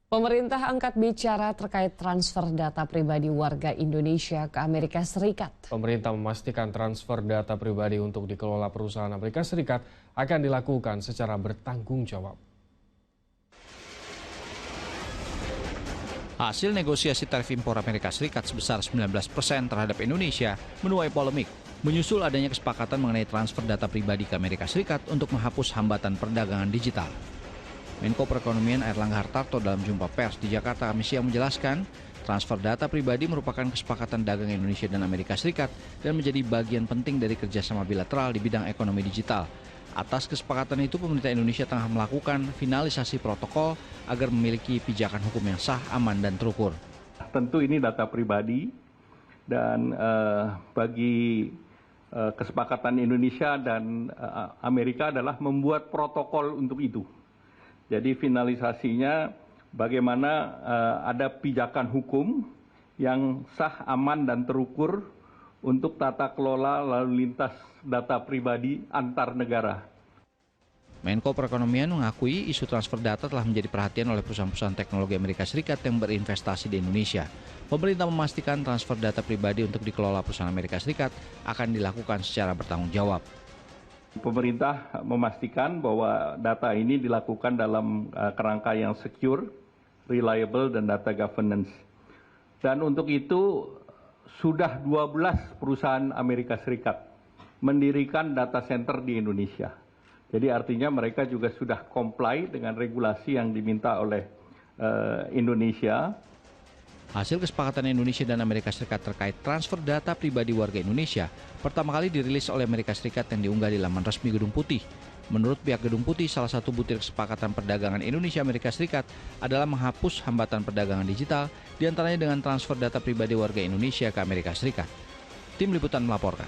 Pemerintah angkat bicara terkait transfer data pribadi warga Indonesia ke Amerika Serikat. Pemerintah memastikan transfer data pribadi untuk dikelola perusahaan Amerika Serikat akan dilakukan secara bertanggung jawab. Hasil negosiasi tarif impor Amerika Serikat sebesar 19% terhadap Indonesia menuai polemik, menyusul adanya kesepakatan mengenai transfer data pribadi ke Amerika Serikat untuk menghapus hambatan perdagangan digital. Menko Perekonomian Airlangga Hartarto dalam jumpa pers di Jakarta Kamis siang menjelaskan, transfer data pribadi merupakan kesepakatan dagang Indonesia dan Amerika Serikat dan menjadi bagian penting dari kerjasama bilateral di bidang ekonomi digital. Atas kesepakatan itu, pemerintah Indonesia tengah melakukan finalisasi protokol agar memiliki pijakan hukum yang sah, aman, dan terukur. Tentu ini data pribadi dan bagi kesepakatan Indonesia dan Amerika adalah membuat protokol untuk itu. Jadi finalisasinya bagaimana ada pijakan hukum yang sah, aman, dan terukur untuk tata kelola lalu lintas data pribadi antar negara. Menko Perekonomian mengakui isu transfer data telah menjadi perhatian oleh perusahaan-perusahaan teknologi Amerika Serikat yang berinvestasi di Indonesia. Pemerintah memastikan transfer data pribadi untuk dikelola perusahaan Amerika Serikat akan dilakukan secara bertanggung jawab. Pemerintah memastikan bahwa data ini dilakukan dalam kerangka yang secure, reliable, dan data governance. Dan untuk itu sudah 12 perusahaan Amerika Serikat mendirikan data center di Indonesia. Jadi artinya mereka juga sudah comply dengan regulasi yang diminta oleh Indonesia. Hasil kesepakatan Indonesia dan Amerika Serikat terkait transfer data pribadi warga Indonesia pertama kali dirilis oleh Amerika Serikat yang diunggah di laman resmi Gedung Putih. Menurut pihak Gedung Putih, salah satu butir kesepakatan perdagangan Indonesia-Amerika Serikat adalah menghapus hambatan perdagangan digital, diantaranya dengan transfer data pribadi warga Indonesia ke Amerika Serikat. Tim Liputan melaporkan.